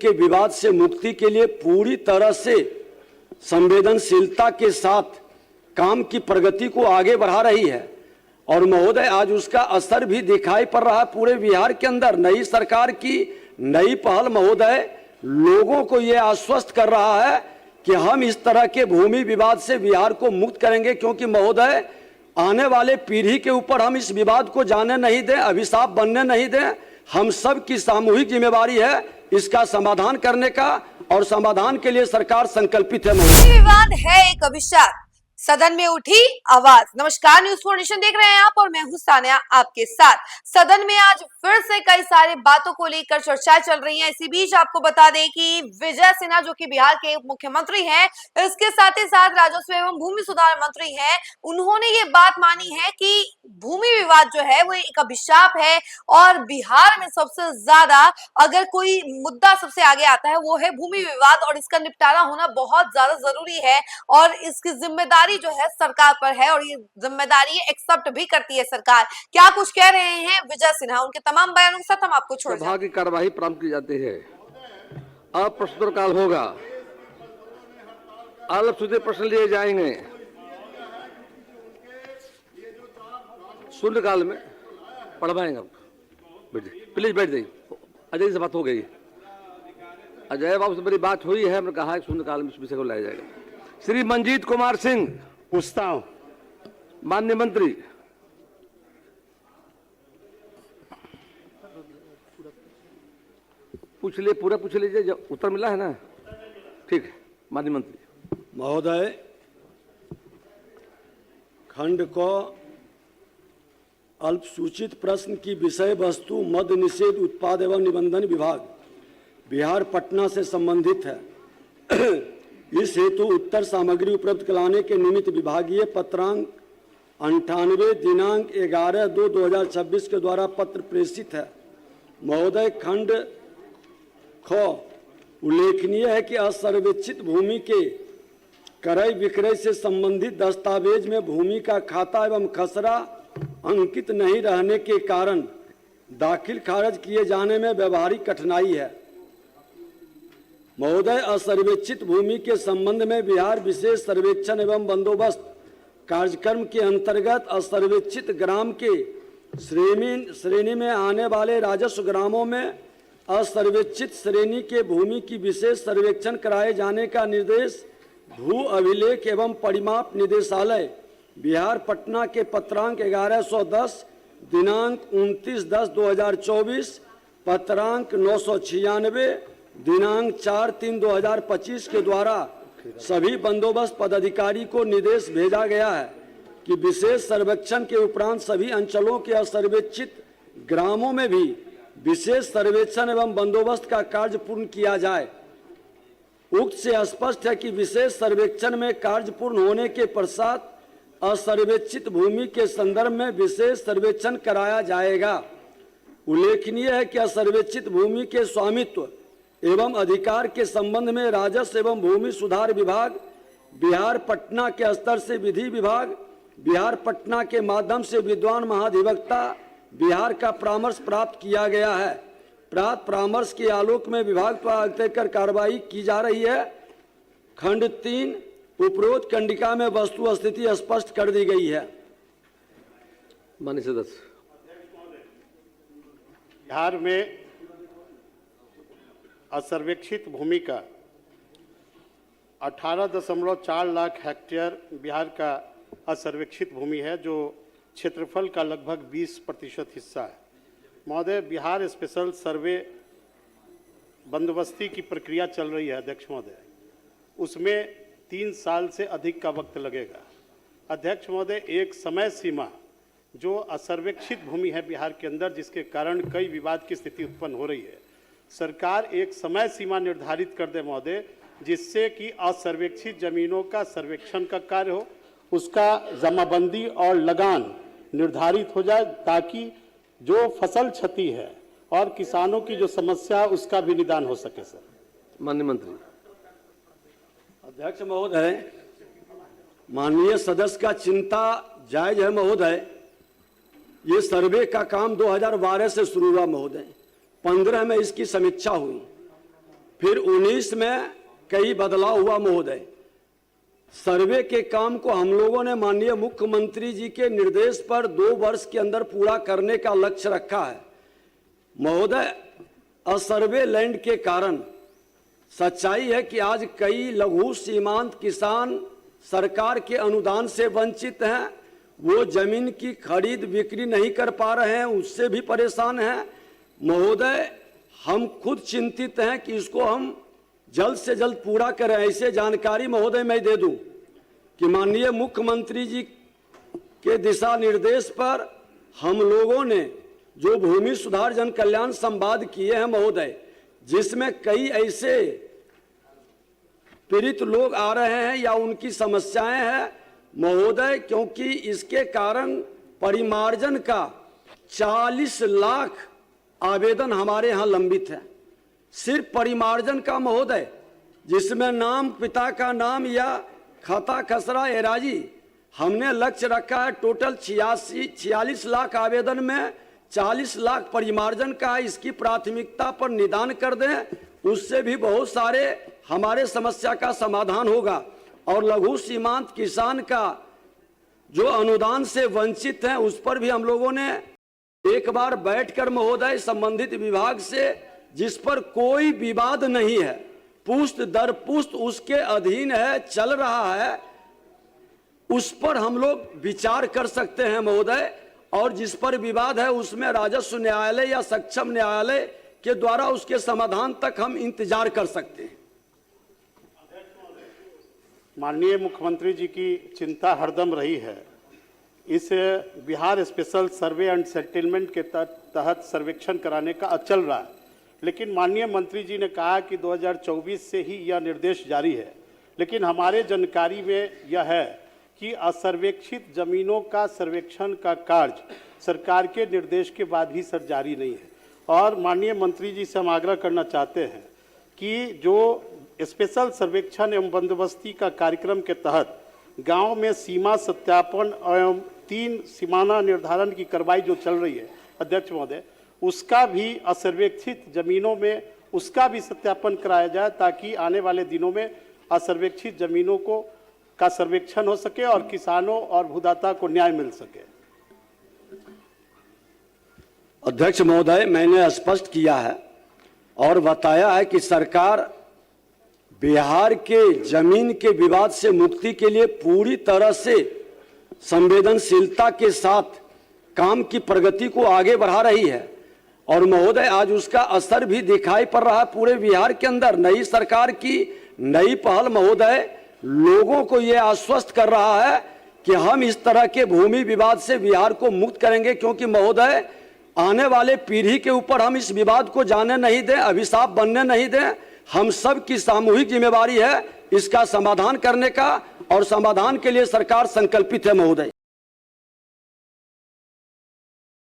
के विवाद से मुक्ति के लिए पूरी तरह से संवेदनशीलता के साथ काम की प्रगति को आगे बढ़ा रही है। और महोदय आज उसका असर भी दिखाई पड़ रहा है पूरे बिहार के अंदर। नई सरकार की नई पहल महोदय लोगों को यह आश्वस्त कर रहा है कि हम इस तरह के भूमि विवाद से बिहार को मुक्त करेंगे, क्योंकि महोदय आने वाले पीढ़ी के ऊपर हम इस विवाद को जाने नहीं दें, अभिशाप बनने नहीं दें। हम सब की सामूहिक जिम्मेवारी है इसका समाधान करने का, और समाधान के लिए सरकार संकल्पित है। भूमि विवाद है एक अभिशाप, सदन में उठी आवाज। नमस्कार, न्यूज़ 4 नेशन देख रहे हैं आप और मैं हूं सानिया आपके साथ। सदन में आज फिर से कई सारे बातों को लेकर चर्चाएं चल रही हैं। इसी बीच आपको बता दें कि विजय सिन्हा जो कि बिहार के मुख्यमंत्री हैं, इसके साथ ही साथ राजस्व एवं भूमि सुधार मंत्री हैं, उन्होंने ये बात मानी है कि भूमि विवाद जो है वो एक अभिशाप है और बिहार में सबसे ज्यादा अगर कोई मुद्दा सबसे आगे आता है वो है भूमि विवाद, और इसका निपटारा होना बहुत ज्यादा जरूरी है और इसकी जिम्मेदारी जो है सरकार पर है और ये जिम्मेदारी एक्सेप्ट भी करती है सरकार। क्या कुछ कह रहे हैं विजय सिन्हा, उनके तमाम बयानों के साथ हम आपको छोड़ सभा की कार्यवाही प्रारंभ की जाती है। अब प्रश्नोत्तर होगा, अल्पसूचित प्रश्न लिए जाएंगे। शून्यकाल में पढ़वाएंगे आप, प्लीज बैठ जाइए। अजय से बात हो गई, अजय बाबू से मेरी बात हुई है, हमने कहा शून्यकाल में इस विषय को लाया जाएगा। श्री मंजीत कुमार सिंह, पूछता हूं माननीय मंत्री। पूछ लिए, पूरा पूछ लीजिए, जो उत्तर मिला है ना। ठीक है माननीय मंत्री महोदय, खंड को अल्पसूचित प्रश्न की विषय वस्तु मद्य निषेध उत्पाद एवं निबंधन विभाग बिहार पटना से संबंधित है। इस हेतु उत्तर सामग्री उपलब्ध कराने के निमित्त विभागीय पत्रांक 98 दिनांक 11/2/2026 के द्वारा पत्र प्रेषित है। महोदय, खंड ख उल्लेखनीय है कि असर्वेक्षित भूमि के क्रय विक्रय से संबंधित दस्तावेज में भूमि का खाता एवं खसरा अंकित नहीं रहने के कारण दाखिल खारिज किए जाने में व्यवहारिक कठिनाई है। महोदय, असर्वेक्षित भूमि के संबंध में बिहार विशेष सर्वेक्षण एवं बंदोबस्त कार्यक्रम के अंतर्गत असर्वेक्षित ग्राम के श्रेणी में आने वाले राजस्व ग्रामों में असर्वेक्षित श्रेणी के भूमि की विशेष सर्वेक्षण कराए जाने का निर्देश भू अभिलेख एवं परिमाप निदेशालय बिहार पटना के पत्रांक 1110 दिनांक 29/10/2024 पत्रांक 996 दिनांक 4/3/2025 के द्वारा सभी बंदोबस्त पदाधिकारी को निर्देश भेजा गया है कि विशेष सर्वेक्षण के उपरांत सभी अंचलों के असर्वेक्षित ग्रामों में भी विशेष सर्वेक्षण एवं बंदोबस्त का कार्य पूर्ण किया जाए। उक्त से स्पष्ट है कि विशेष सर्वेक्षण में कार्य पूर्ण होने के पश्चात असर्वेक्षित भूमि के संदर्भ में विशेष सर्वेक्षण कराया जाएगा। उल्लेखनीय है कि असर्वेक्षित भूमि के स्वामित्व एवं अधिकार के संबंध में राजस्व एवं भूमि सुधार विभाग बिहार पटना के स्तर से विधि विभाग बिहार पटना के माध्यम से विद्वान महाधिवक्ता बिहार का परामर्श प्राप्त किया गया है। प्राप्त परामर्श के आलोक में विभाग द्वारा आगे कर कार्रवाई की जा रही है। खंड 3 उपरोक्त कंडिका में वस्तु स्थिति स्पष्ट कर दी गई है। माननीय सदस्य, बिहार में असर्वेक्षित भूमि का 18.4 लाख हेक्टेयर बिहार का असर्वेक्षित भूमि है, जो क्षेत्रफल का लगभग 20% हिस्सा है। महोदय, बिहार स्पेशल सर्वे बंदोबस्ती की प्रक्रिया चल रही है अध्यक्ष महोदय, उसमें 3 साल से अधिक का वक्त लगेगा। अध्यक्ष महोदय, एक समय सीमा जो असर्वेक्षित भूमि है बिहार के अंदर, जिसके कारण कई विवाद की स्थिति उत्पन्न हो रही है, सरकार एक समय सीमा निर्धारित कर दे महोदय, जिससे कि असर्वेक्षित जमीनों का सर्वेक्षण का कार्य हो, उसका जमाबंदी और लगान निर्धारित हो जाए, ताकि जो फसल क्षति है और किसानों की जो समस्या है उसका भी निदान हो सके। सर माननीय मंत्री। अध्यक्ष महोदय, माननीय सदस्य का चिंता जायज है महोदय। ये सर्वे का काम 2012 से शुरू हुआ महोदय, 15 में इसकी समीक्षा हुई, फिर 19 में कई बदलाव हुआ महोदय। सर्वे के काम को हम लोगों ने माननीय मुख्यमंत्री जी के निर्देश पर 2 वर्ष के अंदर पूरा करने का लक्ष्य रखा है महोदय। असर्वे लैंड के कारण सच्चाई है कि आज कई लघु सीमांत किसान सरकार के अनुदान से वंचित हैं। वो जमीन की खरीद बिक्री नहीं कर पा रहे हैं, उससे भी परेशान हैं महोदय। हम खुद चिंतित हैं कि इसको हम जल्द से जल्द पूरा करें। ऐसे जानकारी महोदय मैं दे दूं कि माननीय मुख्यमंत्री जी के दिशा निर्देश पर हम लोगों ने जो भूमि सुधार जन कल्याण संवाद किए हैं महोदय, जिसमें कई ऐसे पीड़ित लोग आ रहे हैं या उनकी समस्याएं हैं महोदय, क्योंकि इसके कारण परिमार्जन का 40 लाख आवेदन हमारे यहाँ लंबित है। सिर्फ परिमार्जन का महोदय, जिसमें नाम, पिता का नाम या खाता खसरा एराजी, हमने लक्ष्य रखा है टोटल 46 लाख आवेदन में 40 लाख परिमार्जन का है। इसकी प्राथमिकता पर निदान कर दें, उससे भी बहुत सारे हमारे समस्या का समाधान होगा। और लघु सीमांत किसान का जो अनुदान से वंचित हैं उस पर भी हम लोगों ने एक बार बैठकर महोदय संबंधित विभाग से, जिस पर कोई विवाद नहीं है, पुष्ट दर पुष्ट उसके अधीन है, चल रहा है, उस पर हम लोग विचार कर सकते हैं महोदय। और जिस पर विवाद है उसमें राजस्व न्यायालय या सक्षम न्यायालय के द्वारा उसके समाधान तक हम इंतजार कर सकते हैं। माननीय मुख्यमंत्री जी की चिंता हरदम रही है। इस Bihar special survey and settlement के तहत सर्वेक्षण कराने का चल रहा है, लेकिन माननीय मंत्री जी ने कहा कि 2024 से ही यह निर्देश जारी है। लेकिन हमारे जानकारी में यह है कि असर्वेक्षित जमीनों का सर्वेक्षण का कार्य सरकार के निर्देश के बाद भी सर जारी नहीं है। और माननीय मंत्री जी से हम आग्रह करना चाहते हैं कि जो स्पेशल सर्वेक्षण एवं बंदोबस्ती का कार्यक्रम के तहत गांव में सीमा सत्यापन एवं 3 सीमाना निर्धारण की कार्रवाई जो चल रही है अध्यक्ष महोदय, उसका भी असर्वेक्षित जमीनों में उसका भी सत्यापन कराया जाए, ताकि आने वाले दिनों में असर्वेक्षित जमीनों का सर्वेक्षण हो सके और किसानों और भूदाता को न्याय मिल सके। अध्यक्ष महोदय, मैंने स्पष्ट किया है और बताया है कि सरकार बिहार के जमीन के विवाद से मुक्ति के लिए पूरी तरह से संवेदनशीलता के साथ काम की प्रगति को आगे बढ़ा रही है। और महोदय, आज उसका असर भी दिखाई पड़ रहा है पूरे बिहार के अंदर। नई सरकार की नई पहल महोदय लोगों को यह आश्वस्त कर रहा है कि हम इस तरह के भूमि विवाद से बिहार को मुक्त करेंगे, क्योंकि महोदय आने वाले पीढ़ी के ऊपर हम इस विवाद को जाने नहीं दें, अभिशाप बनने नहीं दें। हम सब की सामूहिक जिम्मेवारी है इसका समाधान करने का, और समाधान के लिए सरकार संकल्पित है महोदय।